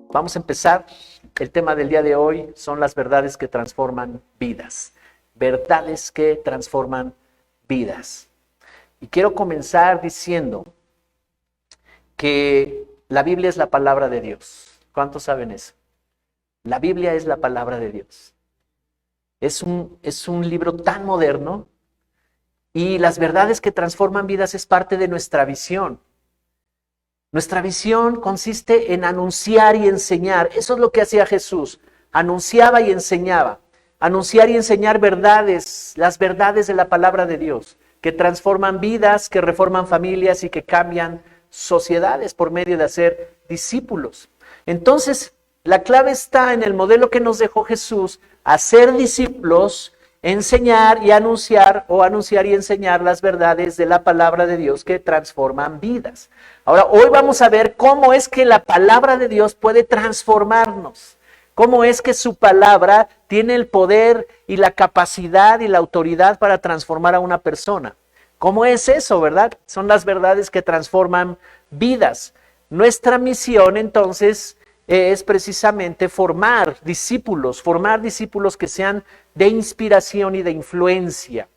Vamos a empezar. El tema del día de hoy son las verdades que transforman vidas. Verdades que transforman vidas. Y quiero comenzar diciendo que la Biblia es la palabra de Dios. ¿Cuántos saben eso? La Biblia es la palabra de Dios. Es un libro tan moderno y las verdades que transforman vidas es parte de nuestra visión. Nuestra visión consiste en anunciar y enseñar. Eso es lo que hacía Jesús. Anunciaba y enseñaba. Anunciar y enseñar verdades, las verdades de la palabra de Dios, que transforman vidas, que reforman familias y que cambian sociedades por medio de hacer discípulos. Entonces, la clave está en el modelo que nos dejó Jesús, hacer discípulos, enseñar y anunciar o anunciar y enseñar las verdades de la palabra de Dios que transforman vidas. Ahora, hoy vamos a ver cómo es que la palabra de Dios puede transformarnos. Cómo es que su palabra tiene el poder y la capacidad y la autoridad para transformar a una persona. ¿Cómo es eso, verdad? Son las verdades que transforman vidas. Nuestra misión, entonces, es precisamente formar discípulos que sean de inspiración y de influencia.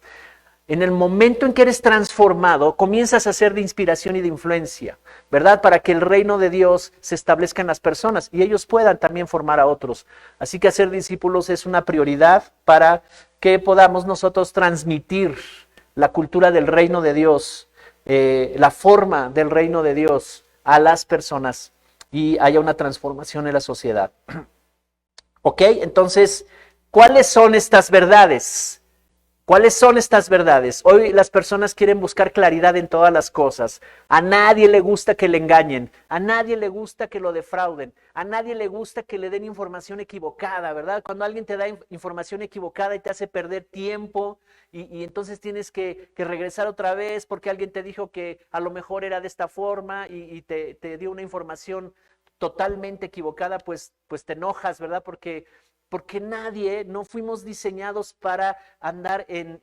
En el momento en que eres transformado, comienzas a ser de inspiración y de influencia, ¿verdad? Para que el reino de Dios se establezca en las personas y ellos puedan también formar a otros. Así que hacer discípulos es una prioridad para que podamos nosotros transmitir la cultura del reino de Dios, la forma del reino de Dios a las personas y haya una transformación en la sociedad. ¿Ok? Entonces, ¿cuáles son estas verdades? ¿Cuáles son estas verdades? Hoy las personas quieren buscar claridad en todas las cosas. A nadie le gusta que le engañen, a nadie le gusta que lo defrauden, a nadie le gusta que le den información equivocada, ¿verdad? Cuando alguien te da información equivocada y te hace perder tiempo y entonces tienes que regresar otra vez porque alguien te dijo que a lo mejor era de esta forma y te dio una información totalmente equivocada, pues te enojas, ¿verdad? Porque nadie, no fuimos diseñados para andar en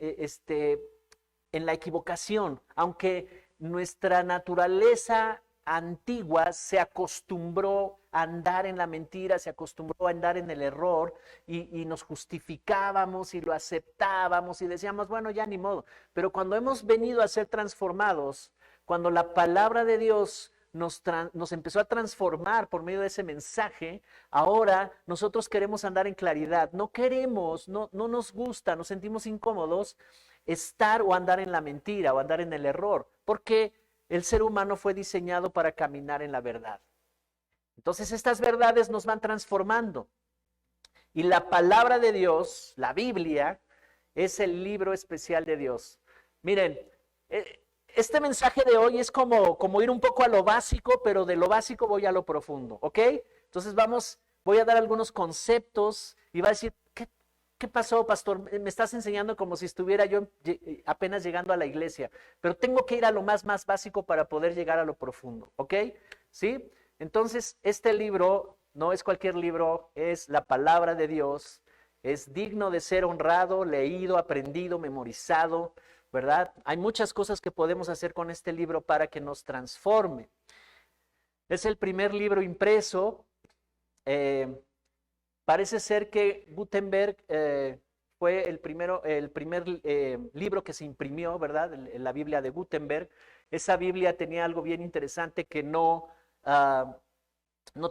la equivocación, aunque nuestra naturaleza antigua se acostumbró a andar en la mentira, se acostumbró a andar en el error y nos justificábamos y lo aceptábamos y decíamos, bueno, ya ni modo. Pero cuando hemos venido a ser transformados, cuando la palabra de Dios nos empezó a transformar por medio de ese mensaje, ahora nosotros queremos andar en claridad. No queremos, no nos gusta, nos sentimos incómodos estar o andar en la mentira o andar en el error, porque el ser humano fue diseñado para caminar en la verdad. Entonces estas verdades nos van transformando. Y la palabra de Dios, la Biblia, es el libro especial de Dios. Miren, este mensaje de hoy es como ir un poco a lo básico, pero de lo básico voy a lo profundo, ¿ok? Entonces voy a dar algunos conceptos y va a decir, ¿qué pasó, pastor? Me estás enseñando como si estuviera yo apenas llegando a la iglesia, pero tengo que ir a lo más básico para poder llegar a lo profundo, ¿ok? ¿Sí? Entonces, este libro no es cualquier libro, es la palabra de Dios, es digno de ser honrado, leído, aprendido, memorizado, ¿verdad? Hay muchas cosas que podemos hacer con este libro para que nos transforme. Es el primer libro impreso. Parece ser que Gutenberg fue el primer libro que se imprimió, ¿verdad? La Biblia de Gutenberg. Esa Biblia tenía algo bien interesante que no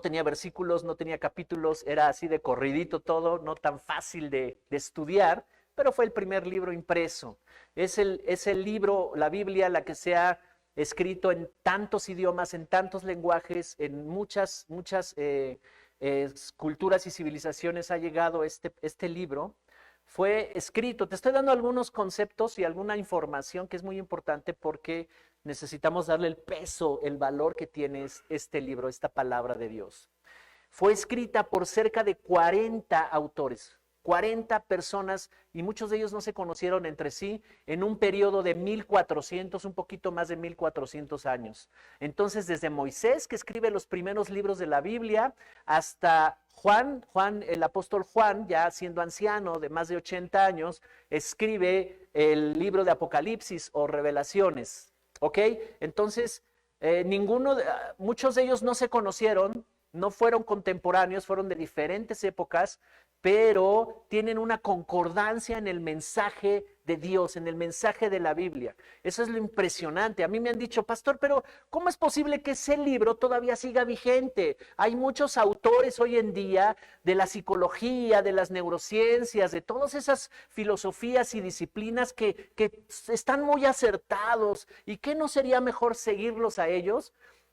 tenía versículos, no tenía capítulos, era así de corridito todo, no tan fácil de estudiar, pero fue el primer libro impreso. Es el libro, la Biblia, la que se ha escrito en tantos idiomas, en tantos lenguajes, en muchas culturas y civilizaciones ha llegado este libro. Fue escrito, te estoy dando algunos conceptos y alguna información que es muy importante porque necesitamos darle el peso, el valor que tiene este libro, esta palabra de Dios. Fue escrita por cerca de 40 autores, 40 personas, y muchos de ellos no se conocieron entre sí en un periodo de 1400, un poquito más de 1400 años. Entonces, desde Moisés, que escribe los primeros libros de la Biblia, hasta Juan, el apóstol Juan, ya siendo anciano de más de 80 años, escribe el libro de Apocalipsis o Revelaciones. ¿Ok? Entonces, muchos de ellos no se conocieron, no fueron contemporáneos, fueron de diferentes épocas, pero tienen una concordancia en el mensaje de Dios, en el mensaje de la Biblia. Eso es lo impresionante. A mí me han dicho, pastor, pero ¿cómo es posible que ese libro todavía siga vigente? Hay muchos autores hoy en día de la psicología, de las neurociencias, de todas esas filosofías y disciplinas que están muy acertados. ¿Y qué no sería mejor seguirlos a ellos?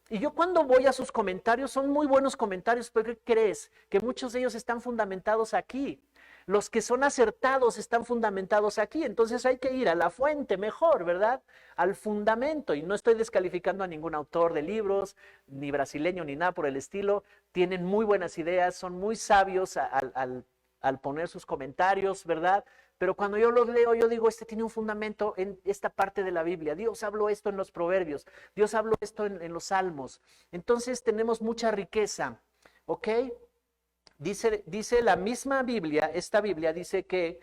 Y yo cuando voy a sus comentarios, son muy buenos comentarios, pero ¿qué crees? Que muchos de ellos están fundamentados aquí. Los que son acertados están fundamentados aquí. Entonces hay que ir a la fuente mejor, ¿verdad? Al fundamento. Y no estoy descalificando a ningún autor de libros, ni brasileño, ni nada por el estilo. Tienen muy buenas ideas, son muy sabios al poner sus comentarios, ¿verdad? Pero cuando yo los leo, yo digo, este tiene un fundamento en esta parte de la Biblia. Dios habló esto en los Proverbios. Dios habló esto en los Salmos. Entonces tenemos mucha riqueza, ¿ok? Dice la misma Biblia, esta Biblia dice que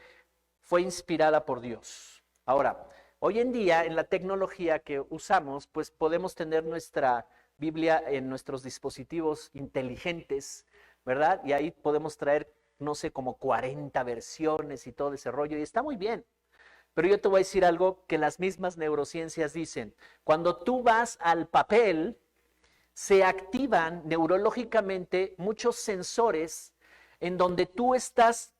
fue inspirada por Dios. Ahora, hoy en día, en la tecnología que usamos, pues podemos tener nuestra Biblia en nuestros dispositivos inteligentes, ¿verdad? Y ahí podemos traer, no sé, como 40 versiones y todo ese rollo, y está muy bien. Pero yo te voy a decir algo que las mismas neurociencias dicen. Cuando tú vas al papel, se activan neurológicamente muchos sensores en donde tú estás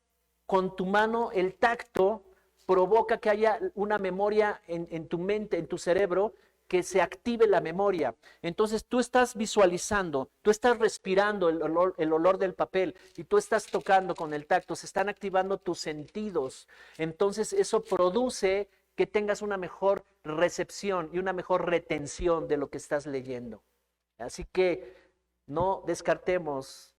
con tu mano, el tacto provoca que haya una memoria en tu mente, en tu cerebro, que se active la memoria. Entonces tú estás visualizando, tú estás respirando el olor del papel y tú estás tocando con el tacto, se están activando tus sentidos. Entonces eso produce que tengas una mejor recepción y una mejor retención de lo que estás leyendo. Así que no descartemos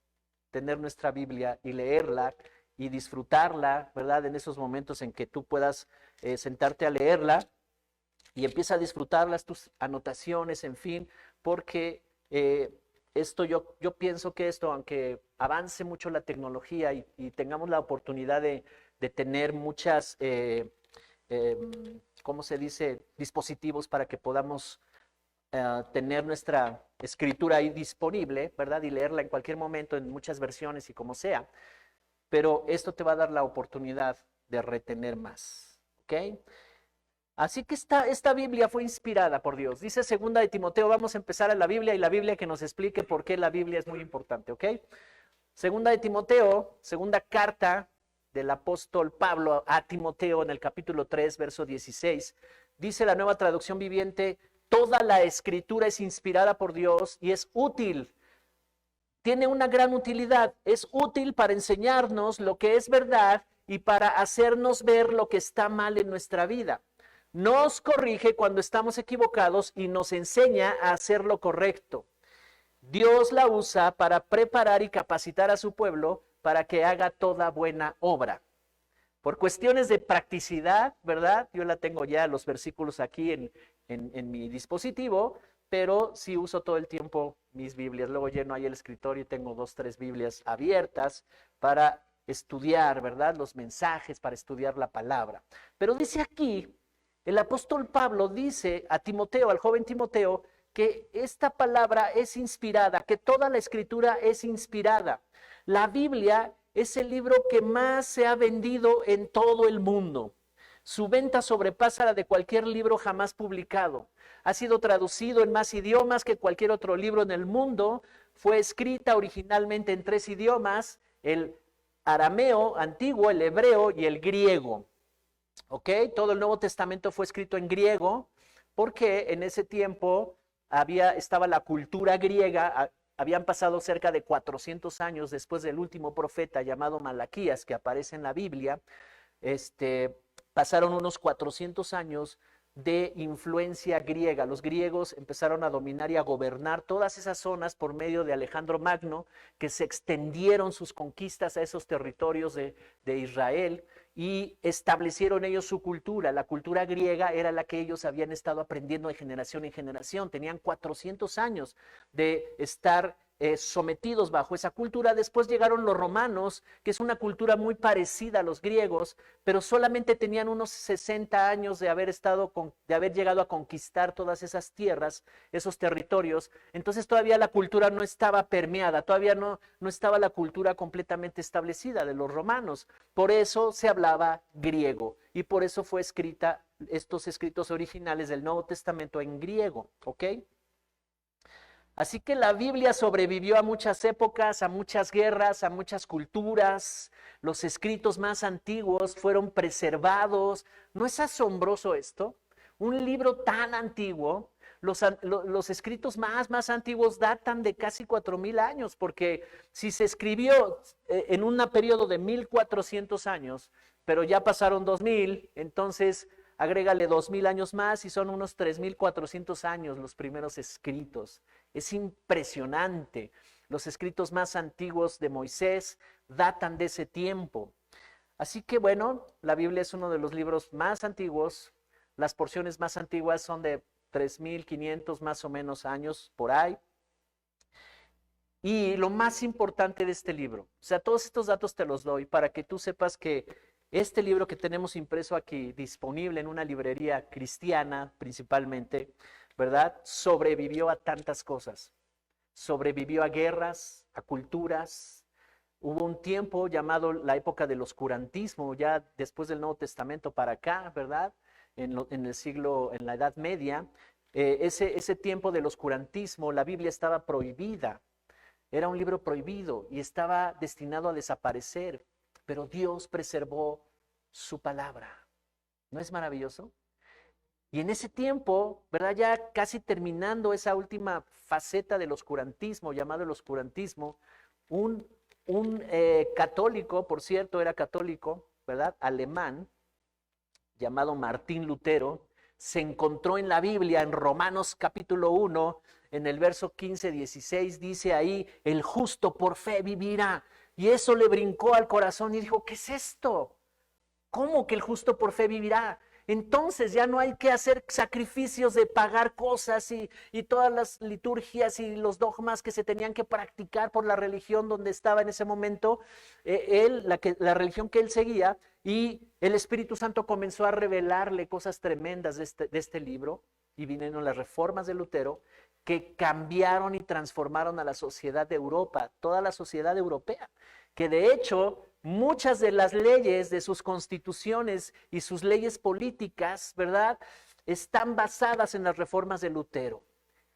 tener nuestra Biblia y leerla y disfrutarla, ¿verdad? En esos momentos en que tú puedas sentarte a leerla y empieza a disfrutarlas, tus anotaciones, en fin, porque esto yo pienso que esto, aunque avance mucho la tecnología y tengamos la oportunidad de tener muchas, ¿cómo se dice?, dispositivos para que podamos tener nuestra escritura ahí disponible, ¿verdad? Y leerla en cualquier momento, en muchas versiones y como sea. Pero esto te va a dar la oportunidad de retener más, ¿ok? Así que esta Biblia fue inspirada por Dios. Dice 2 de Timoteo, vamos a empezar a la Biblia y la Biblia que nos explique por qué la Biblia es muy importante, ¿ok? 2 de Timoteo, segunda carta del apóstol Pablo a Timoteo en el capítulo 3, verso 16. Dice la Nueva Traducción Viviente, toda la escritura es inspirada por Dios y es útil. Tiene una gran utilidad. Es útil para enseñarnos lo que es verdad y para hacernos ver lo que está mal en nuestra vida. Nos corrige cuando estamos equivocados y nos enseña a hacer lo correcto. Dios la usa para preparar y capacitar a su pueblo para que haga toda buena obra. Por cuestiones de practicidad, ¿verdad? Yo la tengo ya los versículos aquí en mi dispositivo, pero sí uso todo el tiempo mis Biblias. Luego lleno ahí el escritorio y tengo 2, 3 Biblias abiertas para estudiar, ¿verdad? Los mensajes, para estudiar la palabra. Pero dice aquí, el apóstol Pablo dice a Timoteo, al joven Timoteo, que esta palabra es inspirada, que toda la escritura es inspirada. La Biblia es el libro que más se ha vendido en todo el mundo. Su venta sobrepasa la de cualquier libro jamás publicado. Ha sido traducido en más idiomas que cualquier otro libro en el mundo. Fue escrita originalmente en 3 idiomas, el arameo antiguo, el hebreo y el griego. ¿Ok? Todo el Nuevo Testamento fue escrito en griego porque en ese tiempo estaba la cultura griega. Habían pasado cerca de 400 años después del último profeta llamado Malaquías, que aparece en la Biblia. Pasaron unos 400 años de influencia griega. Los griegos empezaron a dominar y a gobernar todas esas zonas por medio de Alejandro Magno, que se extendieron sus conquistas a esos territorios de Israel y establecieron ellos su cultura. La cultura griega era la que ellos habían estado aprendiendo de generación en generación. Tenían 400 años de estar sometidos bajo esa cultura. Después llegaron los romanos, que es una cultura muy parecida a los griegos, pero solamente tenían unos 60 años de haber llegado a conquistar todas esas tierras, esos territorios. Entonces todavía la cultura no estaba permeada, todavía no estaba la cultura completamente establecida de los romanos. Por eso se hablaba griego y por eso fue escrita estos escritos originales del Nuevo Testamento en griego, ¿ok? Así que la Biblia sobrevivió a muchas épocas, a muchas guerras, a muchas culturas. Los escritos más antiguos fueron preservados. ¿No es asombroso esto? Un libro tan antiguo, los escritos más antiguos datan de casi 4000 años, porque si se escribió en un periodo de 1400 años, pero ya pasaron 2000, entonces agrégale 2000 años más y son unos 3400 años los primeros escritos. Es impresionante. Los escritos más antiguos de Moisés datan de ese tiempo. Así que bueno, la Biblia es uno de los libros más antiguos. Las porciones más antiguas son de 3500 más o menos años por ahí. Y lo más importante de este libro, o sea, todos estos datos te los doy para que tú sepas que este libro que tenemos impreso aquí, disponible en una librería cristiana principalmente, ¿verdad? Sobrevivió a tantas cosas. Sobrevivió a guerras, a culturas. Hubo un tiempo llamado la época del oscurantismo, ya después del Nuevo Testamento para acá, ¿verdad? En la Edad Media. Ese tiempo del oscurantismo, la Biblia estaba prohibida. Era un libro prohibido y estaba destinado a desaparecer, pero Dios preservó su palabra. ¿No es maravilloso? Y en ese tiempo, ¿verdad? Ya casi terminando esa última faceta del oscurantismo, llamado el oscurantismo, un católico, por cierto, era católico, ¿verdad? Alemán, llamado Martín Lutero, se encontró en la Biblia, en Romanos capítulo 1, en el verso 15-16, dice ahí, el justo por fe vivirá. Y eso le brincó al corazón y dijo, ¿qué es esto? ¿Cómo que el justo por fe vivirá? Entonces ya no hay que hacer sacrificios de pagar cosas y todas las liturgias y los dogmas que se tenían que practicar por la religión donde estaba en ese momento, la religión que él seguía, y el Espíritu Santo comenzó a revelarle cosas tremendas de este libro, y vinieron las reformas de Lutero, que cambiaron y transformaron a la sociedad de Europa, toda la sociedad europea, que de hecho muchas de las leyes de sus constituciones y sus leyes políticas, ¿verdad?, están basadas en las reformas de Lutero.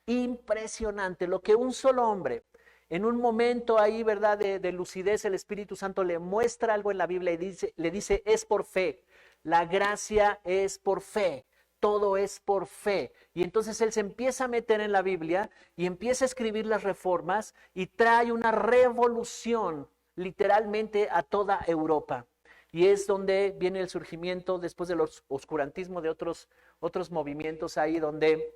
Impresionante lo que un solo hombre, en un momento ahí, ¿verdad?, de lucidez, el Espíritu Santo le muestra algo en la Biblia y le dice, es por fe, la gracia es por fe. Todo es por fe. Y entonces él se empieza a meter en la Biblia y empieza a escribir las reformas y trae una revolución literalmente a toda Europa. Y es donde viene el surgimiento después del oscurantismo de otros movimientos ahí donde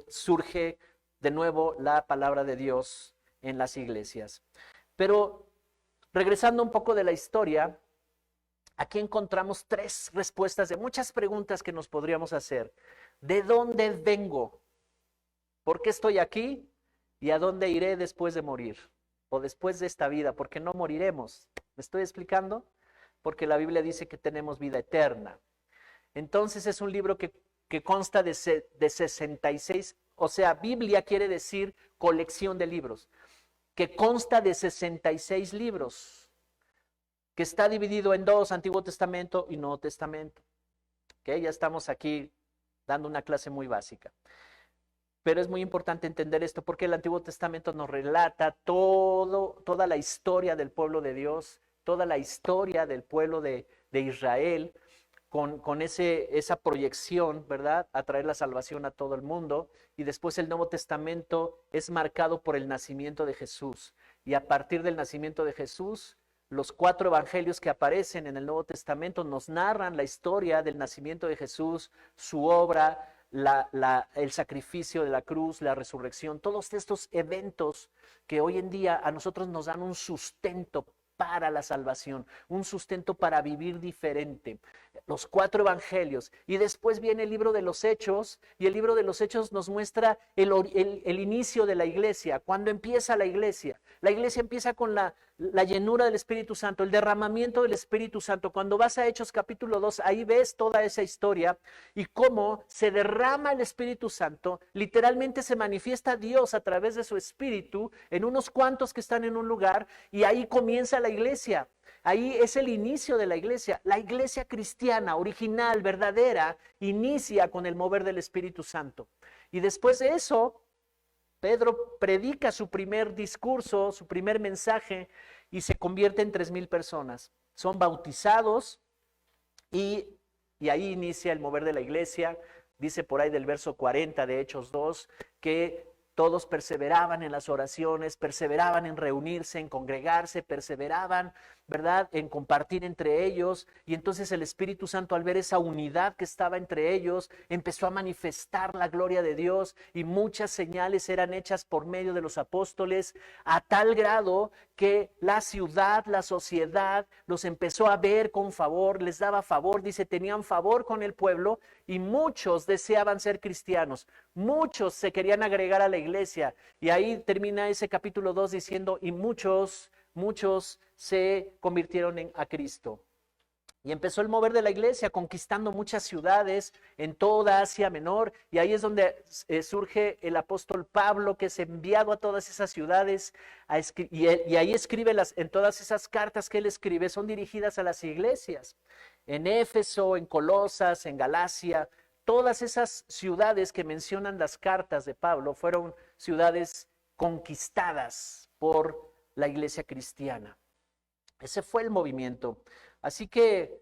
surge de nuevo la palabra de Dios en las iglesias. Pero regresando un poco de la historia, aquí encontramos 3 respuestas de muchas preguntas que nos podríamos hacer. ¿De dónde vengo? ¿Por qué estoy aquí? ¿Y a dónde iré después de morir? O después de esta vida, porque no moriremos. ¿Me estoy explicando? Porque la Biblia dice que tenemos vida eterna. Entonces es un libro que consta de 66, o sea, Biblia quiere decir colección de libros, que consta de 66 libros, que está dividido en 2, Antiguo Testamento y Nuevo Testamento. ¿Okay? Ya estamos aquí dando una clase muy básica. Pero es muy importante entender esto porque el Antiguo Testamento nos relata toda la historia del pueblo de Dios, toda la historia del pueblo de Israel, con esa proyección, ¿verdad?, a traer la salvación a todo el mundo. Y después el Nuevo Testamento es marcado por el nacimiento de Jesús. Y a partir del nacimiento de Jesús, los 4 evangelios que aparecen en el Nuevo Testamento nos narran la historia del nacimiento de Jesús, su obra, el sacrificio de la cruz, la resurrección, todos estos eventos que hoy en día a nosotros nos dan un sustento para la salvación, un sustento para vivir diferente. Los 4 evangelios. Y después viene el libro de los Hechos, y el libro de los Hechos nos muestra el inicio de la iglesia, cuando empieza la iglesia. La iglesia empieza con la llenura del Espíritu Santo, el derramamiento del Espíritu Santo. Cuando vas a Hechos capítulo 2, ahí ves toda esa historia y cómo se derrama el Espíritu Santo, literalmente se manifiesta Dios a través de su Espíritu en unos cuantos que están en un lugar, y ahí comienza la iglesia. Ahí es el inicio de la iglesia. La iglesia cristiana, original, verdadera, inicia con el mover del Espíritu Santo. Y después de eso, Pedro predica su primer discurso, su primer mensaje, y se convierte en 3,000 personas. Son bautizados y ahí inicia el mover de la iglesia. Dice por ahí del verso 40 de Hechos 2 que todos perseveraban en las oraciones, perseveraban en reunirse, en congregarse, perseveraban, ¿verdad?, en compartir entre ellos. Y entonces el Espíritu Santo, al ver esa unidad que estaba entre ellos, empezó a manifestar la gloria de Dios, y muchas señales eran hechas por medio de los apóstoles, a tal grado que la ciudad, la sociedad, los empezó a ver con favor, les daba favor. Dice, tenían favor con el pueblo, y muchos deseaban ser cristianos, muchos se querían agregar a la iglesia. Y ahí termina ese capítulo 2 diciendo, y muchos se convirtieron a Cristo. Y empezó el mover de la iglesia, conquistando muchas ciudades en toda Asia Menor, y ahí es donde surge el apóstol Pablo, que es enviado a todas esas ciudades, y ahí escribe en todas esas cartas que él escribe, son dirigidas a las iglesias, en Éfeso, en Colosas, en Galacia. Todas esas ciudades que mencionan las cartas de Pablo fueron ciudades conquistadas por la iglesia cristiana. Ese fue el movimiento. Así que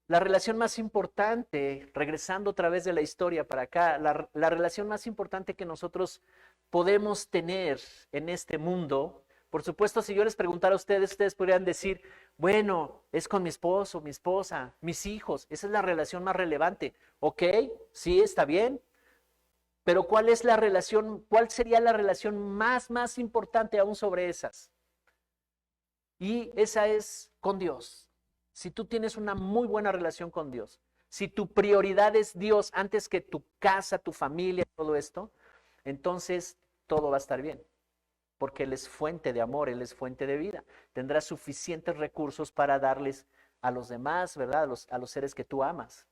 la relación más importante, regresando otra vez de la historia para acá, la relación más importante que nosotros podemos tener en este mundo, por supuesto, si yo les preguntara a ustedes podrían decir, bueno, es con mi esposo, mi esposa, mis hijos, esa es la relación más relevante. Ok, sí, está bien, pero ¿cuál es la relación, cuál sería la relación más importante aún sobre esas? Y esa es con Dios. Si tú tienes una muy buena relación con Dios, si tu prioridad es Dios antes que tu casa, tu familia, todo esto, entonces todo va a estar bien. Porque Él es fuente de amor, Él es fuente de vida. Tendrás suficientes recursos para darles a los demás, ¿verdad? A los seres que tú amas.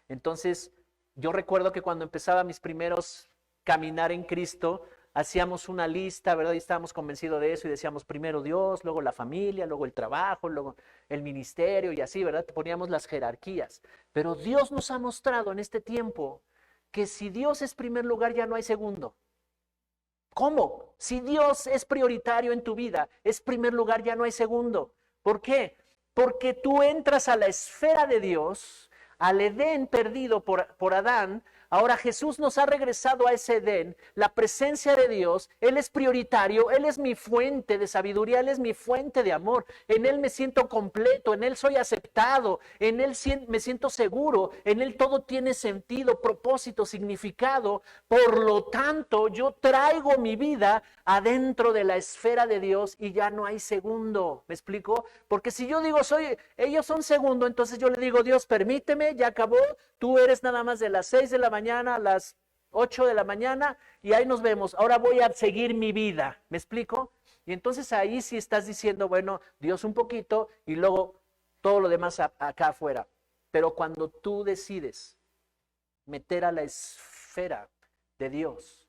Entonces, yo recuerdo que cuando empezaba mis primeros caminar en Cristo, hacíamos una lista, ¿verdad? Y estábamos convencidos de eso y decíamos primero Dios, luego la familia, luego el trabajo, luego el ministerio y así, ¿verdad? Poníamos las jerarquías. Pero Dios nos ha mostrado en este tiempo que si Dios es primer lugar, ya no hay segundo. ¿Cómo? Si Dios es prioritario en tu vida, es primer lugar, ya no hay segundo. ¿Por qué? Porque tú entras a la esfera de Dios, al Edén perdido por Adán. Ahora Jesús nos ha regresado a ese Edén, la presencia de Dios. Él es prioritario, Él es mi fuente de sabiduría, Él es mi fuente de amor. En Él me siento completo, en Él soy aceptado, en Él me siento seguro, en Él todo tiene sentido, propósito, significado. Por lo tanto, yo traigo mi vida adentro de la esfera de Dios y ya no hay segundo. ¿Me explico? Porque si yo digo, ellos son segundo, entonces yo le digo, Dios, permíteme, ya acabó, tú eres nada más de las 6 de la mañana a las 8 de la mañana y ahí nos vemos. Ahora voy a seguir mi vida. ¿Me explico? Y entonces ahí sí estás diciendo, bueno, Dios un poquito y luego todo lo demás acá afuera. Pero cuando tú decides meter a la esfera de Dios,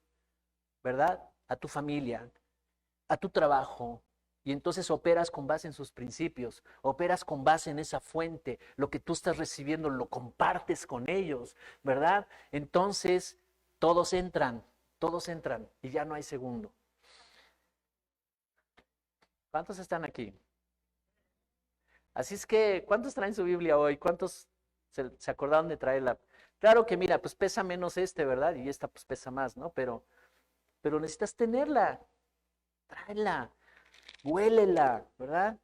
¿verdad? A tu familia, a tu trabajo, y entonces operas con base en sus principios, operas con base en esa fuente, lo que tú estás recibiendo lo compartes con ellos, ¿verdad? Entonces todos entran y ya no hay segundo. ¿Cuántos están aquí? Así es que, ¿cuántos traen su Biblia hoy? ¿Cuántos se acordaron de traerla? Claro que mira, pues pesa menos ¿verdad? Y esta pues pesa más, ¿no? Pero necesitas tenerla, tráela. Huélela, ¿verdad?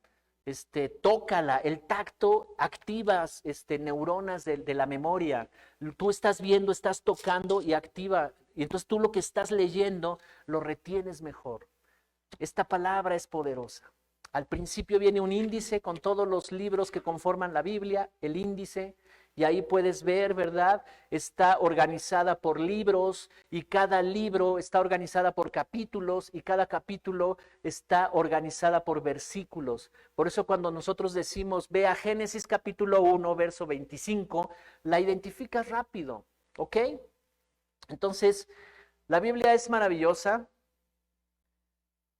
Tócala, el tacto activas neuronas de la memoria. Tú estás viendo, estás tocando y activa. Y entonces tú lo que estás leyendo lo retienes mejor. Esta palabra es poderosa. Al principio viene un índice con todos los libros que conforman la Biblia, el índice, y ahí puedes ver, ¿verdad? Está organizada por libros y cada libro está organizada por capítulos y cada capítulo está organizada por versículos. Por eso cuando nosotros decimos, ve a Génesis capítulo 1, verso 25, la identificas rápido, ¿ok? Entonces, la Biblia es maravillosa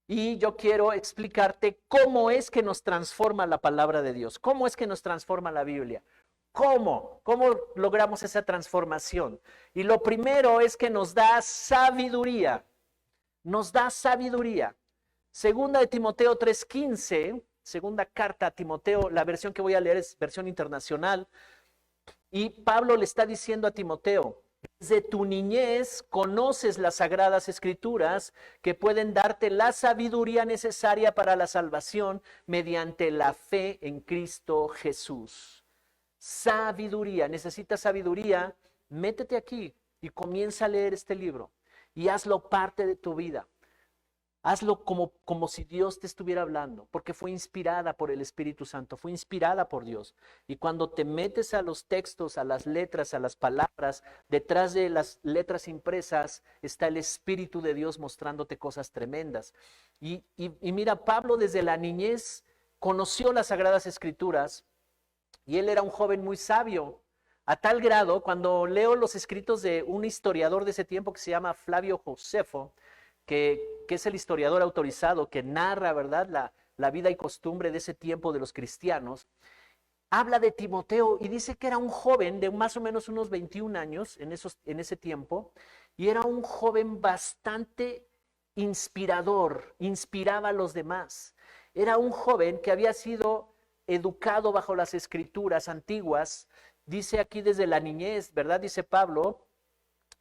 y yo quiero explicarte cómo es que nos transforma la palabra de Dios, cómo es que nos transforma la Biblia. ¿Cómo? ¿Cómo logramos esa transformación? Y lo primero es que nos da sabiduría. Nos da sabiduría. Segunda de Timoteo 3:15, segunda carta a Timoteo, la versión que voy a leer es versión internacional. Y Pablo le está diciendo a Timoteo, desde tu niñez conoces las sagradas escrituras que pueden darte la sabiduría necesaria para la salvación mediante la fe en Cristo Jesús. Sabiduría, necesitas sabiduría, métete aquí y comienza a leer este libro y hazlo parte de tu vida. Hazlo como si Dios te estuviera hablando, porque fue inspirada por el Espíritu Santo, fue inspirada por Dios. Y cuando te metes a los textos, a las letras, a las palabras, detrás de las letras impresas está el Espíritu de Dios mostrándote cosas tremendas. Y mira, Pablo desde la niñez conoció las Sagradas Escrituras. Y él era un joven muy sabio, a tal grado, cuando leo los escritos de un historiador de ese tiempo que se llama Flavio Josefo, que es el historiador autorizado que narra, ¿verdad?, la vida y costumbre de ese tiempo de los cristianos, habla de Timoteo y dice que era un joven de más o menos unos 21 años en ese tiempo, y era un joven bastante inspirador, inspiraba a los demás. Era un joven que había sido educado bajo las escrituras antiguas, dice aquí desde la niñez, ¿verdad? Dice Pablo,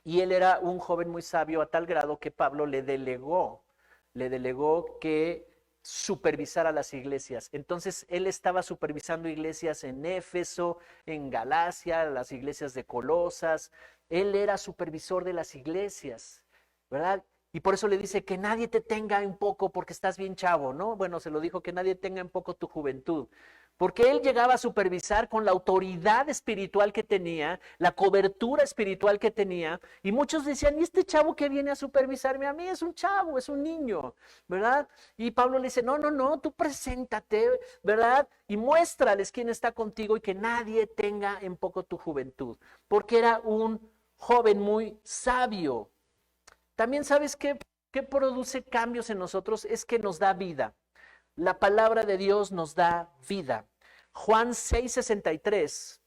y él era un joven muy sabio a tal grado que Pablo le delegó que supervisara las iglesias. Entonces él estaba supervisando iglesias en Éfeso, en Galacia, las iglesias de Colosas. Él era supervisor de las iglesias, ¿verdad? Y por eso le dice que nadie te tenga en poco porque estás bien chavo, ¿no? Bueno, se lo dijo, que nadie tenga en poco tu juventud. Porque él llegaba a supervisar con la autoridad espiritual que tenía, la cobertura espiritual que tenía, y muchos decían, ¿y este chavo que viene a supervisarme a mí? Es un chavo, es un niño, ¿verdad? Y Pablo le dice, no, no, no, tú preséntate, ¿verdad? Y muéstrales quién está contigo y que nadie tenga en poco tu juventud. Porque era un joven muy sabio. También sabes qué produce cambios en nosotros, es que nos da vida. La palabra de Dios nos da vida. Juan 6:63,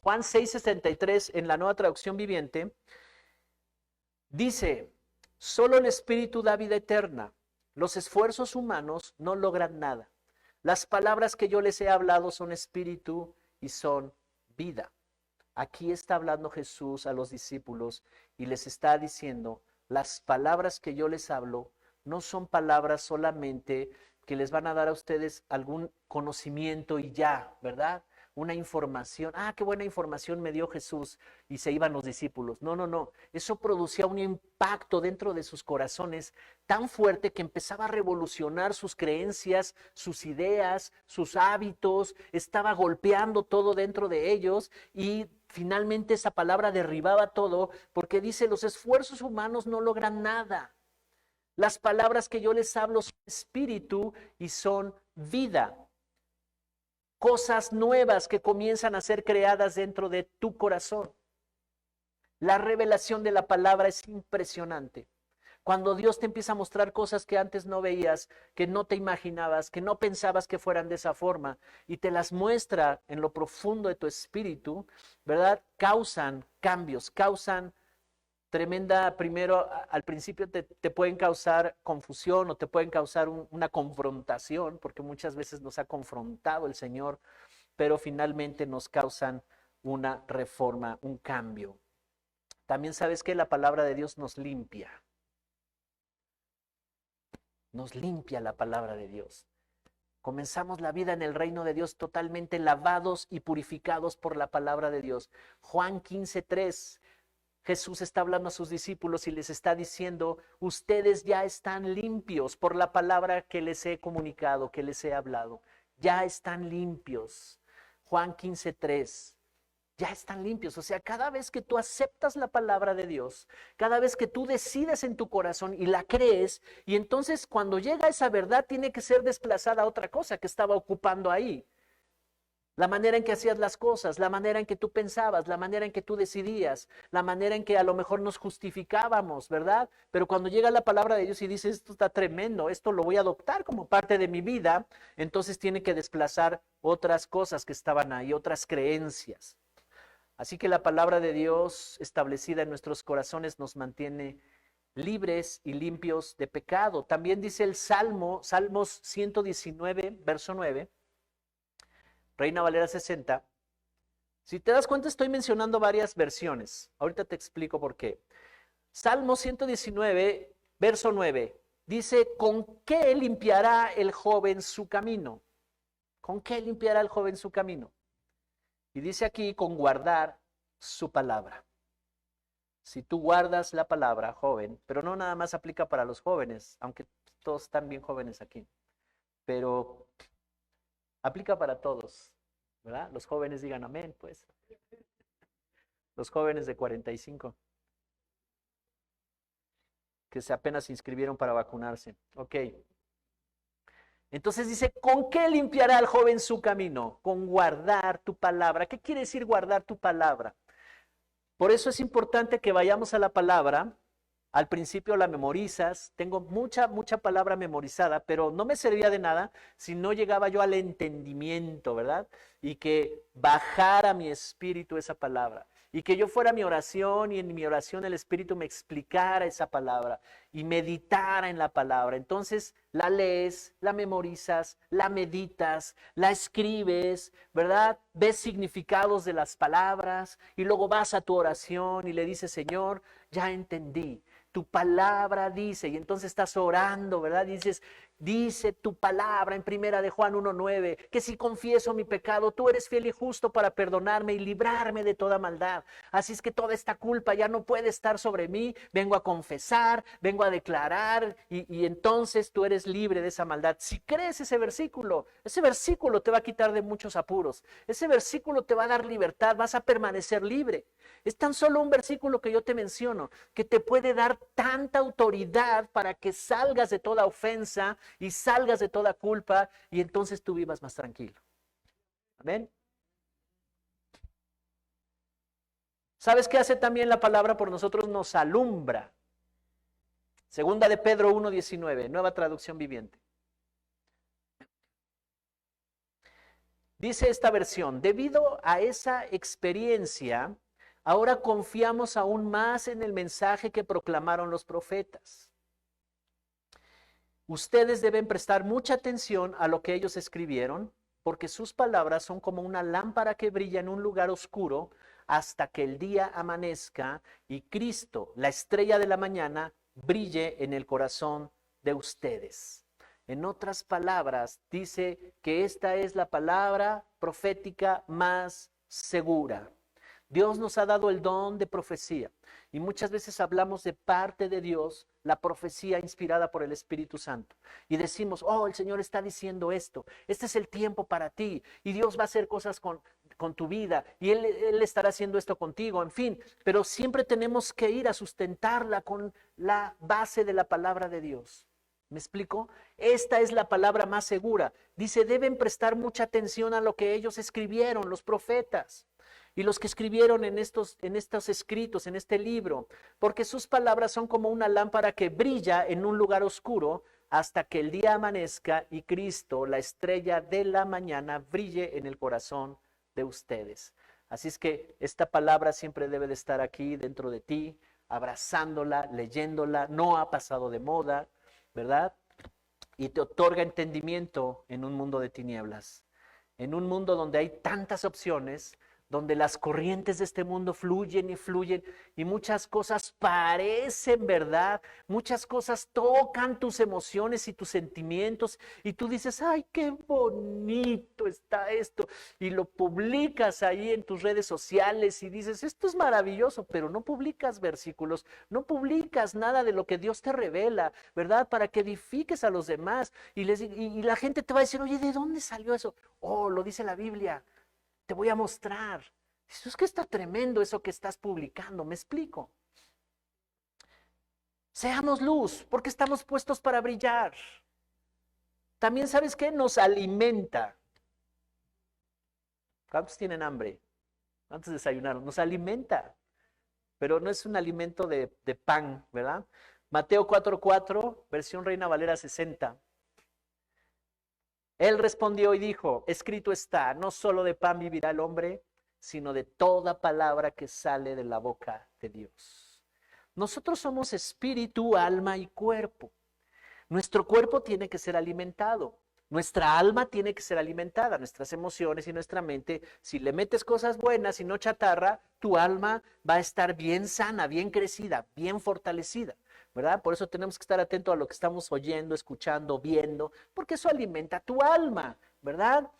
Juan 6:63 en la Nueva Traducción Viviente, dice, solo el Espíritu da vida eterna. Los esfuerzos humanos no logran nada. Las palabras que yo les he hablado son espíritu y son vida. Aquí está hablando Jesús a los discípulos y les está diciendo, las palabras que yo les hablo no son palabras solamente que les van a dar a ustedes algún conocimiento y ya, ¿verdad? Una información, qué buena información me dio Jesús, y se iban los discípulos. No, no, no, eso producía un impacto dentro de sus corazones tan fuerte que empezaba a revolucionar sus creencias, sus ideas, sus hábitos, estaba golpeando todo dentro de ellos y finalmente esa palabra derribaba todo, porque dice, los esfuerzos humanos no logran nada. Las palabras que yo les hablo son espíritu y son vida. Cosas nuevas que comienzan a ser creadas dentro de tu corazón. La revelación de la palabra es impresionante. Cuando Dios te empieza a mostrar cosas que antes no veías, que no te imaginabas, que no pensabas que fueran de esa forma, y te las muestra en lo profundo de tu espíritu, ¿verdad? Causan cambios, causan tremenda, primero, al principio te pueden causar confusión o te pueden causar una confrontación, porque muchas veces nos ha confrontado el Señor, pero finalmente nos causan una reforma, un cambio. También sabes que la palabra de Dios nos limpia la palabra de Dios. Comenzamos la vida en el reino de Dios totalmente lavados y purificados por la palabra de Dios. Juan 15:3. Jesús está hablando a sus discípulos y les está diciendo, ustedes ya están limpios por la palabra que les he comunicado, que les he hablado. Ya están limpios. Juan 15:3. Ya están limpios. O sea, cada vez que tú aceptas la palabra de Dios, cada vez que tú decides en tu corazón y la crees, y entonces cuando llega esa verdad tiene que ser desplazada a otra cosa que estaba ocupando ahí. La manera en que hacías las cosas, la manera en que tú pensabas, la manera en que tú decidías, la manera en que a lo mejor nos justificábamos, ¿verdad? Pero cuando llega la palabra de Dios y dices, esto está tremendo, esto lo voy a adoptar como parte de mi vida, entonces tiene que desplazar otras cosas que estaban ahí, otras creencias. Así que la palabra de Dios establecida en nuestros corazones nos mantiene libres y limpios de pecado. También dice el Salmos 119, verso 9, Reina Valera 60. Si te das cuenta, estoy mencionando varias versiones. Ahorita te explico por qué. Salmo 119, verso 9, dice, ¿con qué limpiará el joven su camino? ¿Con qué limpiará el joven su camino? Y dice aquí, con guardar su palabra. Si tú guardas la palabra, joven, pero no nada más aplica para los jóvenes, aunque todos están bien jóvenes aquí, pero aplica para todos, ¿verdad? Los jóvenes digan amén, pues. Los jóvenes de 45, que se apenas se inscribieron para vacunarse. Ok. Entonces dice, ¿con qué limpiará el joven su camino? Con guardar tu palabra. ¿Qué quiere decir guardar tu palabra? Por eso es importante que vayamos a la palabra. Al principio la memorizas, tengo mucha palabra memorizada, pero no me servía de nada si no llegaba yo al entendimiento, ¿verdad? Y que bajara mi espíritu esa palabra. Y que yo fuera a mi oración y en mi oración el Espíritu me explicara esa palabra y meditara en la palabra. Entonces la lees, la memorizas, la meditas, la escribes, ¿verdad? Ves significados de las palabras y luego vas a tu oración y le dices, Señor, ya entendí. Tu palabra dice, y entonces estás orando, ¿verdad? Dice tu palabra en primera de Juan 1:9, que si confieso mi pecado, tú eres fiel y justo para perdonarme y librarme de toda maldad. Así es que toda esta culpa ya no puede estar sobre mí, vengo a confesar, vengo a declarar, y entonces tú eres libre de esa maldad. Si crees ese versículo te va a quitar de muchos apuros, ese versículo te va a dar libertad, vas a permanecer libre. Es tan solo un versículo que yo te menciono, que te puede dar tanta autoridad para que salgas de toda ofensa y salgas de toda culpa y entonces tú vivas más tranquilo. Amén. ¿Sabes qué hace también la palabra por nosotros? Nos alumbra. Segunda de Pedro 1:19, nueva traducción viviente. Dice esta versión, debido a esa experiencia, ahora confiamos aún más en el mensaje que proclamaron los profetas. Ustedes deben prestar mucha atención a lo que ellos escribieron, porque sus palabras son como una lámpara que brilla en un lugar oscuro hasta que el día amanezca y Cristo, la estrella de la mañana, brille en el corazón de ustedes. En otras palabras, dice que esta es la palabra profética más segura. Dios nos ha dado el don de profecía y muchas veces hablamos de parte de Dios, la profecía inspirada por el Espíritu Santo. Y decimos, oh, el Señor está diciendo esto, este es el tiempo para ti y Dios va a hacer cosas con tu vida y Él estará haciendo esto contigo, en fin. Pero siempre tenemos que ir a sustentarla con la base de la palabra de Dios. ¿Me explico? Esta es la palabra más segura. Dice, deben prestar mucha atención a lo que ellos escribieron, los profetas. Y los que escribieron en estos escritos, en este libro, porque sus palabras son como una lámpara que brilla en un lugar oscuro hasta que el día amanezca y Cristo, la estrella de la mañana, brille en el corazón de ustedes. Así es que esta palabra siempre debe de estar aquí dentro de ti, abrazándola, leyéndola, no ha pasado de moda, ¿verdad? Y te otorga entendimiento en un mundo de tinieblas, en un mundo donde hay tantas opciones, donde las corrientes de este mundo fluyen y fluyen y muchas cosas parecen verdad, muchas cosas tocan tus emociones y tus sentimientos y tú dices, ay, qué bonito está esto, y lo publicas ahí en tus redes sociales y dices, esto es maravilloso, pero no publicas versículos, no publicas nada de lo que Dios te revela, ¿verdad? Para que edifiques a los demás y la gente te va a decir, oye, ¿de dónde salió eso? Oh, lo dice la Biblia. Te voy a mostrar. Eso es que está tremendo eso que estás publicando, ¿me explico? Seamos luz, porque estamos puestos para brillar. También, ¿sabes qué? Nos alimenta. ¿Cuántos tienen hambre? ¿Cuántos desayunaron? Nos alimenta, pero no es un alimento de pan, ¿verdad? Mateo 4:4, versión Reina Valera 60. Él respondió y dijo, escrito está, no solo de pan vivirá el hombre, sino de toda palabra que sale de la boca de Dios. Nosotros somos espíritu, alma y cuerpo. Nuestro cuerpo tiene que ser alimentado. Nuestra alma tiene que ser alimentada, nuestras emociones y nuestra mente. Si le metes cosas buenas y no chatarra, tu alma va a estar bien sana, bien crecida, bien fortalecida, ¿verdad? Por eso tenemos que estar atentos a lo que estamos oyendo, escuchando, viendo, porque eso alimenta tu alma, ¿verdad?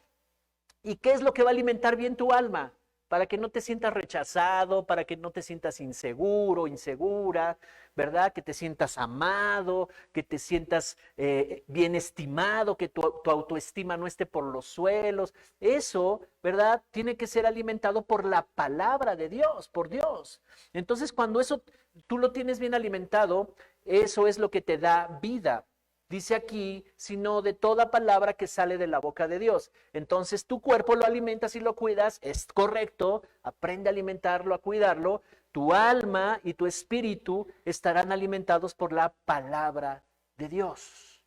¿Y qué es lo que va a alimentar bien tu alma? Para que no te sientas rechazado, para que no te sientas inseguro, insegura, ¿verdad? Que te sientas amado, que te sientas bien estimado, que tu autoestima no esté por los suelos. Eso, ¿verdad? Tiene que ser alimentado por la palabra de Dios, por Dios. Entonces, cuando eso tú lo tienes bien alimentado, eso es lo que te da vida. Dice aquí, sino de toda palabra que sale de la boca de Dios. Entonces tu cuerpo lo alimentas y lo cuidas, es correcto, aprende a alimentarlo, a cuidarlo. Tu alma y tu espíritu estarán alimentados por la palabra de Dios.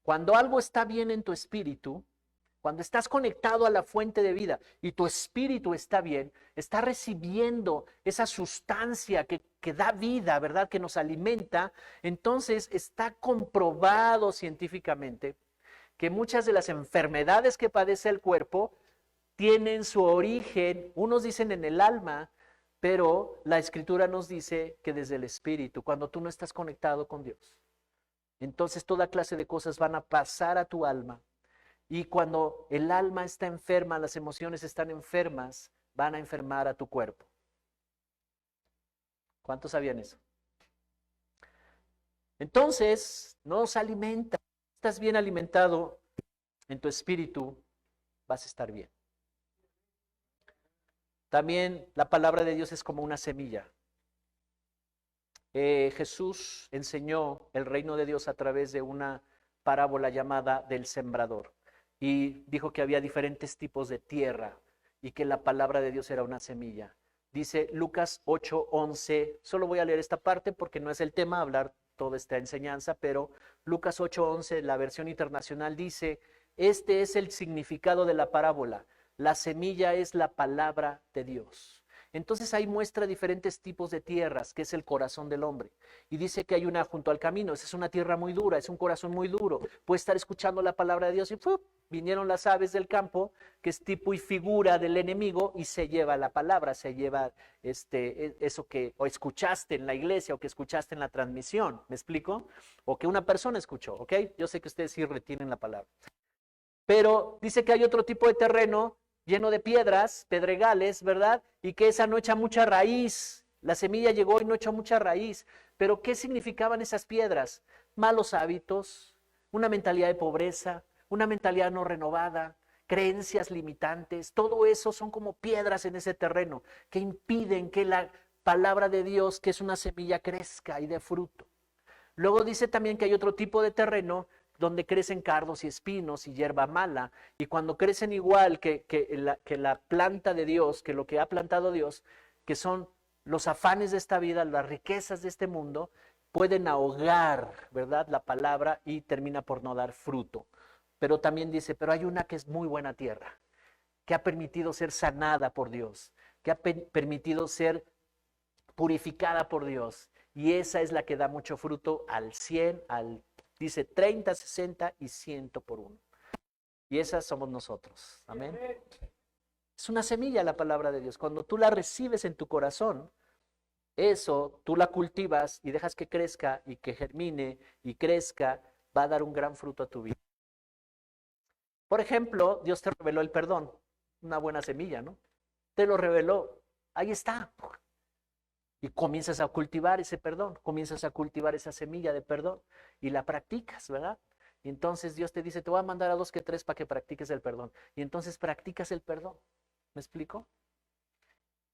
Cuando algo está bien en tu espíritu, cuando estás conectado a la fuente de vida y tu espíritu está bien, está recibiendo esa sustancia que da vida, ¿verdad? Que nos alimenta. Entonces está comprobado científicamente que muchas de las enfermedades que padece el cuerpo tienen su origen, unos dicen en el alma, pero la escritura nos dice que desde el espíritu, cuando tú no estás conectado con Dios. Entonces toda clase de cosas van a pasar a tu alma. Y cuando el alma está enferma, las emociones están enfermas, van a enfermar a tu cuerpo. ¿Cuántos sabían eso? Entonces, nos alimenta. Estás bien alimentado en tu espíritu, vas a estar bien. También la palabra de Dios es como una semilla. Jesús enseñó el reino de Dios a través de una parábola llamada del sembrador. Y dijo que había diferentes tipos de tierra y que la palabra de Dios era una semilla. Dice Lucas 8:11, solo voy a leer esta parte porque no es el tema hablar toda esta enseñanza, pero Lucas 8:11, la versión internacional dice, este es el significado de la parábola, la semilla es la palabra de Dios. Entonces ahí muestra diferentes tipos de tierras, que es el corazón del hombre. Y dice que hay una junto al camino, esa es una tierra muy dura, es un corazón muy duro. Puede estar escuchando la palabra de Dios y ¡fup! Vinieron las aves del campo, que es tipo y figura del enemigo, y se lleva la palabra, se lleva eso que o escuchaste en la iglesia o que escuchaste en la transmisión, ¿me explico? O que una persona escuchó, ¿ok? Yo sé que ustedes sí retienen la palabra. Pero dice que hay otro tipo de terreno lleno de piedras, pedregales, ¿verdad? Y que esa no echa mucha raíz. La semilla llegó y no echó mucha raíz. Pero ¿qué significaban esas piedras? Malos hábitos, una mentalidad de pobreza, una mentalidad no renovada, creencias limitantes. Todo eso son como piedras en ese terreno que impiden que la palabra de Dios, que es una semilla, crezca y dé fruto. Luego dice también que hay otro tipo de terreno donde crecen cardos y espinos y hierba mala, y cuando crecen igual que la planta de Dios, que lo que ha plantado Dios, que son los afanes de esta vida, las riquezas de este mundo, pueden ahogar, ¿verdad?, la palabra y termina por no dar fruto. Pero también dice, pero hay una que es muy buena tierra, que ha permitido ser sanada por Dios, que ha permitido ser purificada por Dios, y esa es la que da mucho fruto al 100, dice 30, 60 y 100 por uno. Y esas somos nosotros. Amén. Es una semilla la palabra de Dios. Cuando tú la recibes en tu corazón, eso tú la cultivas y dejas que crezca y que germine y crezca, va a dar un gran fruto a tu vida. Por ejemplo, Dios te reveló el perdón, una buena semilla, ¿no? Te lo reveló, ahí está. Y comienzas a cultivar ese perdón, comienzas a cultivar esa semilla de perdón y la practicas, ¿verdad? Y entonces Dios te dice, te voy a mandar a 2 que 3 para que practiques el perdón. Y entonces practicas el perdón. ¿Me explico?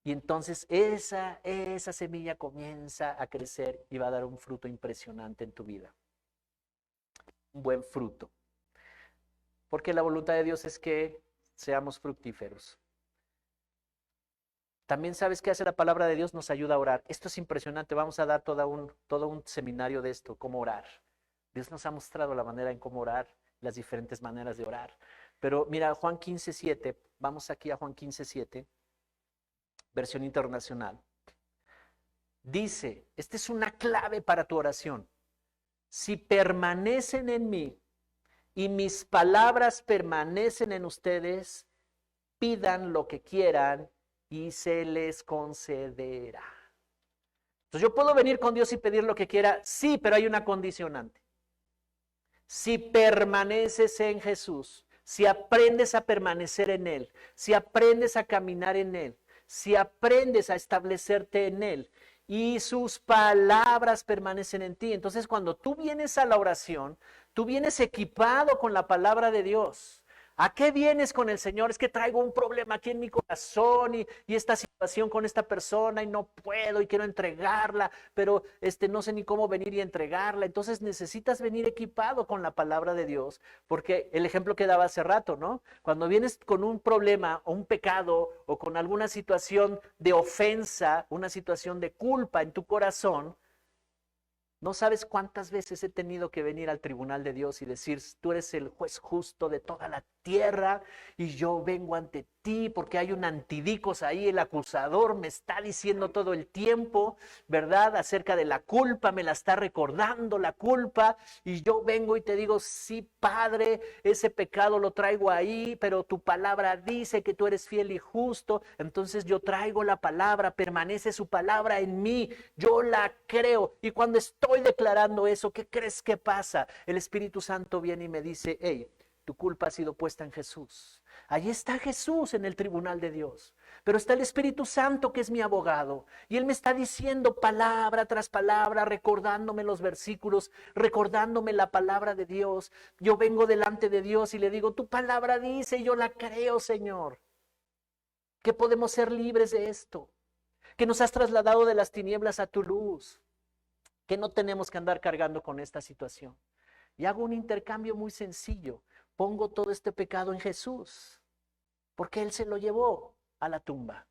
Y entonces esa semilla comienza a crecer y va a dar un fruto impresionante en tu vida. Un buen fruto. Porque la voluntad de Dios es que seamos fructíferos. También sabes qué hace la palabra de Dios, nos ayuda a orar. Esto es impresionante, vamos a dar todo un seminario de esto, cómo orar. Dios nos ha mostrado la manera en cómo orar, las diferentes maneras de orar. Pero mira, Juan 15:7, vamos aquí a Juan 15:7, versión internacional. Dice, esta es una clave para tu oración. Si permanecen en mí y mis palabras permanecen en ustedes, pidan lo que quieran y se les concederá. Entonces yo puedo venir con Dios y pedir lo que quiera, sí, pero hay una condicionante. Si permaneces en Jesús, si aprendes a permanecer en Él, si aprendes a caminar en Él, si aprendes a establecerte en Él y sus palabras permanecen en ti, entonces cuando tú vienes a la oración, tú vienes equipado con la palabra de Dios. ¿A qué vienes con el Señor? Es que traigo un problema aquí en mi corazón y esta situación con esta persona y no puedo y quiero entregarla, pero no sé ni cómo venir y entregarla. Entonces necesitas venir equipado con la palabra de Dios, porque el ejemplo que daba hace rato, ¿no? Cuando vienes con un problema o un pecado o con alguna situación de ofensa, una situación de culpa en tu corazón, no sabes cuántas veces he tenido que venir al tribunal de Dios y decir, tú eres el juez justo de toda la tierra y yo vengo ante ti porque hay un antidicos ahí, el acusador me está diciendo todo el tiempo, ¿verdad? Acerca de la culpa, me la está recordando la culpa y yo vengo y te digo, sí, Padre, ese pecado lo traigo ahí, pero tu palabra dice que tú eres fiel y justo, entonces yo traigo la palabra, permanece su palabra en mí, yo la creo y cuando estoy declarando eso, ¿qué crees que pasa? El Espíritu Santo viene y me dice, hey, tu culpa ha sido puesta en Jesús. Allí está Jesús en el tribunal de Dios. Pero está el Espíritu Santo que es mi abogado. Y Él me está diciendo palabra tras palabra, recordándome los versículos, recordándome la palabra de Dios. Yo vengo delante de Dios y le digo, tu palabra dice, y yo la creo, Señor. Que podemos ser libres de esto. Que nos has trasladado de las tinieblas a tu luz. Que no tenemos que andar cargando con esta situación. Y hago un intercambio muy sencillo. Pongo todo este pecado en Jesús, porque Él se lo llevó a la tumba,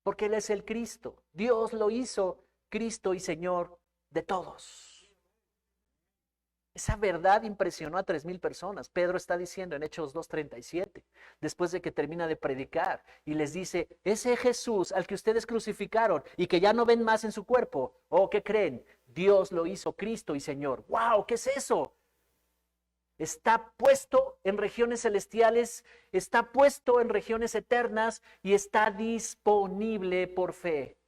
porque Él es el Cristo. Dios lo hizo Cristo y Señor de todos. Esa verdad impresionó a 3,000 personas. Pedro está diciendo en Hechos 2:37, después de que termina de predicar, y les dice, ese Jesús al que ustedes crucificaron y que ya no ven más en su cuerpo, ¿o qué creen? Dios lo hizo Cristo y Señor. ¡Wow! ¿Qué es eso? Está puesto en regiones celestiales, está puesto en regiones eternas y está disponible por fe.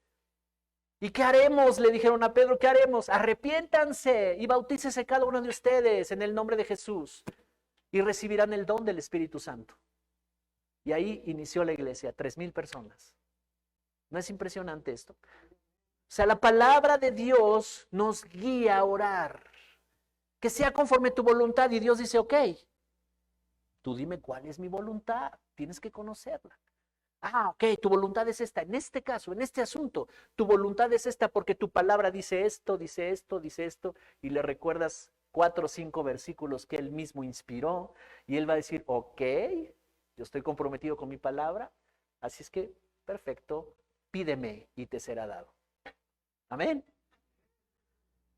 ¿Y qué haremos? Le dijeron a Pedro, ¿qué haremos? Arrepiéntanse y bautícese cada uno de ustedes en el nombre de Jesús y recibirán el don del Espíritu Santo. Y ahí inició la iglesia, 3,000 personas. ¿No es impresionante esto? O sea, la palabra de Dios nos guía a orar. Que sea conforme tu voluntad. Y Dios dice, ok, tú dime cuál es mi voluntad. Tienes que conocerla. Ah, ok, tu voluntad es esta. En este caso, en este asunto, tu voluntad es esta porque tu palabra dice esto, dice esto, dice esto. Y le recuerdas 4 o 5 versículos que él mismo inspiró. Y él va a decir, ok, yo estoy comprometido con mi palabra. Así es que, perfecto, pídeme y te será dado. Amén.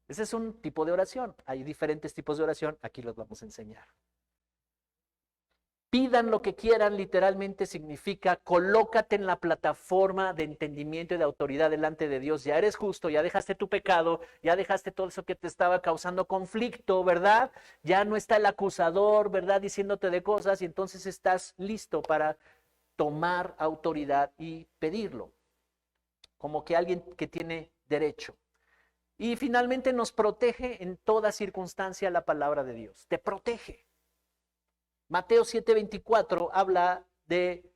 Ese es un tipo de oración. Hay diferentes tipos de oración. Aquí los vamos a enseñar. Pidan lo que quieran, literalmente significa colócate en la plataforma de entendimiento y de autoridad delante de Dios. Ya eres justo, ya dejaste tu pecado, ya dejaste todo eso que te estaba causando conflicto, ¿verdad? Ya no está el acusador, ¿verdad? Diciéndote de cosas y entonces estás listo para tomar autoridad y pedirlo, como que alguien que tiene derecho. Y finalmente nos protege en toda circunstancia la palabra de Dios, te protege. Mateo 7:24 habla de,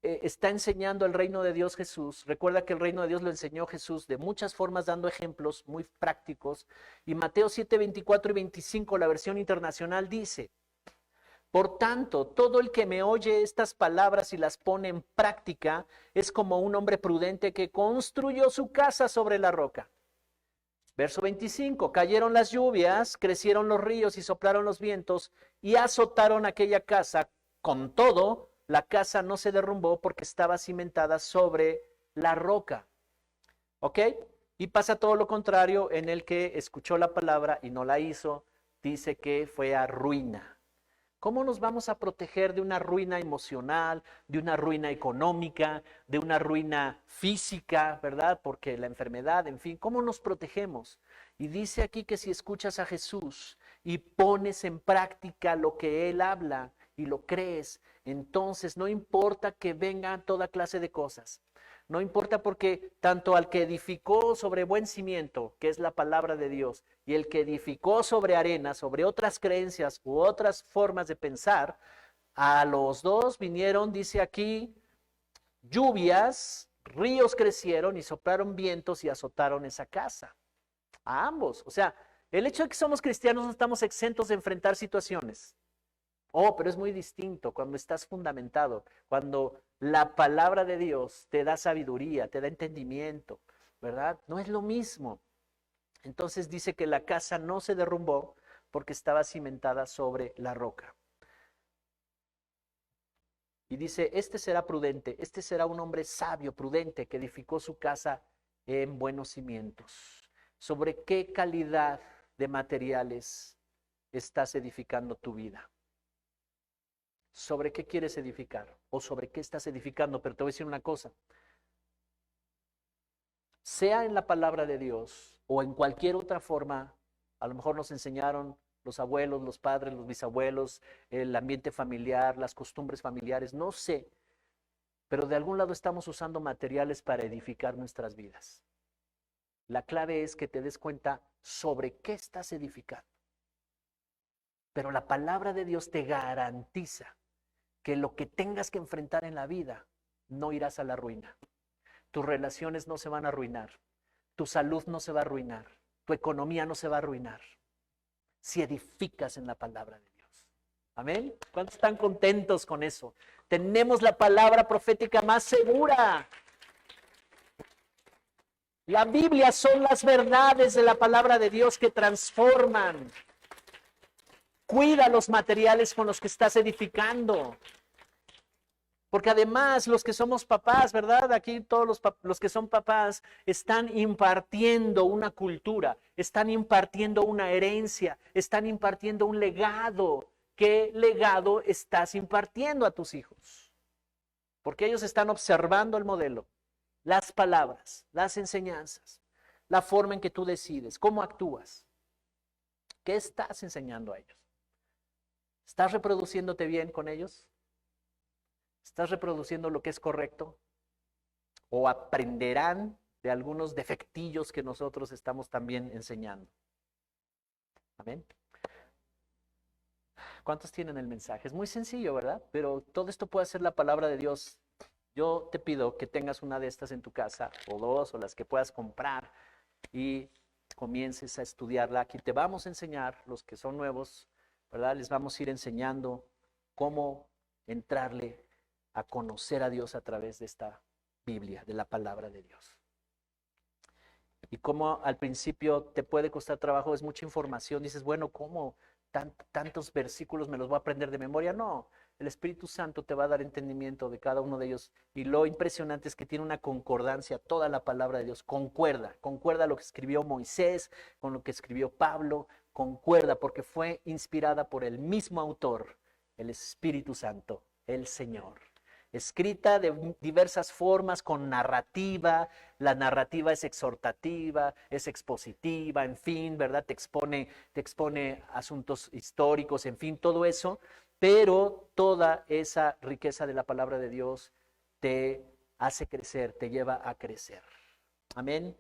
está enseñando el reino de Dios Jesús. Recuerda que el reino de Dios lo enseñó Jesús de muchas formas, dando ejemplos muy prácticos. Y Mateo 7:24 y 25, la versión internacional, dice: por tanto, todo el que me oye estas palabras y las pone en práctica es como un hombre prudente que construyó su casa sobre la roca. Verso 25, cayeron las lluvias, crecieron los ríos y soplaron los vientos y azotaron aquella casa. Con todo, la casa no se derrumbó porque estaba cimentada sobre la roca. ¿Ok? Y pasa todo lo contrario, en el que escuchó la palabra y no la hizo, dice que fue a ruina. ¿Cómo nos vamos a proteger de una ruina emocional, de una ruina económica, de una ruina física, verdad? Porque la enfermedad, en fin, ¿cómo nos protegemos? Y dice aquí que si escuchas a Jesús y pones en práctica lo que Él habla y lo crees, entonces no importa que vengan toda clase de cosas. No importa, porque tanto al que edificó sobre buen cimiento, que es la palabra de Dios, y el que edificó sobre arena, sobre otras creencias u otras formas de pensar, a los dos vinieron, dice aquí, lluvias, ríos crecieron y soplaron vientos y azotaron esa casa. A ambos. O sea, el hecho de que somos cristianos no estamos exentos de enfrentar situaciones. Oh, pero es muy distinto cuando estás fundamentado, cuando la palabra de Dios te da sabiduría, te da entendimiento, ¿verdad? No es lo mismo. Entonces dice que la casa no se derrumbó porque estaba cimentada sobre la roca. Y dice, este será prudente, este será un hombre sabio, prudente, que edificó su casa en buenos cimientos. ¿Sobre qué calidad de materiales estás edificando tu vida? ¿Sobre qué quieres edificar? ¿O sobre qué estás edificando? Pero te voy a decir una cosa. Sea en la palabra de Dios o en cualquier otra forma, a lo mejor nos enseñaron los abuelos, los padres, los bisabuelos, el ambiente familiar, las costumbres familiares, no sé, pero de algún lado estamos usando materiales para edificar nuestras vidas. La clave es que te des cuenta sobre qué estás edificando. Pero la palabra de Dios te garantiza que lo que tengas que enfrentar en la vida, no irás a la ruina. Tus relaciones no se van a arruinar. Tu salud no se va a arruinar. Tu economía no se va a arruinar. Si edificas en la palabra de Dios. Amén. ¿Cuántos están contentos con eso? Tenemos la palabra profética más segura. La Biblia son las verdades de la palabra de Dios que transforman. Cuida los materiales con los que estás edificando. Porque además los que somos papás, ¿verdad? Aquí todos los que son papás están impartiendo una cultura, están impartiendo una herencia, están impartiendo un legado. ¿Qué legado estás impartiendo a tus hijos? Porque ellos están observando el modelo, las palabras, las enseñanzas, la forma en que tú decides, cómo actúas. ¿Qué estás enseñando a ellos? ¿Estás reproduciéndote bien con ellos? ¿Estás reproduciendo lo que es correcto? ¿O aprenderán de algunos defectillos que nosotros estamos también enseñando? Amén. ¿Cuántos tienen el mensaje? Es muy sencillo, ¿verdad? Pero todo esto puede ser la palabra de Dios. Yo te pido que tengas una de estas en tu casa, o dos, o las que puedas comprar, y comiences a estudiarla. Aquí te vamos a enseñar, los que son nuevos, ¿verdad? Les vamos a ir enseñando cómo entrarle a conocer a Dios a través de esta Biblia, de la palabra de Dios. Y como al principio te puede costar trabajo, es mucha información, dices, bueno, ¿cómo tantos versículos me los voy a aprender de memoria? No, el Espíritu Santo te va a dar entendimiento de cada uno de ellos. Y lo impresionante es que tiene una concordancia, toda la palabra de Dios, concuerda lo que escribió Moisés, con lo que escribió Pablo, concuerda porque fue inspirada por el mismo autor, el Espíritu Santo, el Señor. Escrita de diversas formas, con narrativa. La narrativa es exhortativa, es expositiva, en fin, ¿verdad? Te expone asuntos históricos, en fin, todo eso. Pero toda esa riqueza de la palabra de Dios te hace crecer, te lleva a crecer. Amén.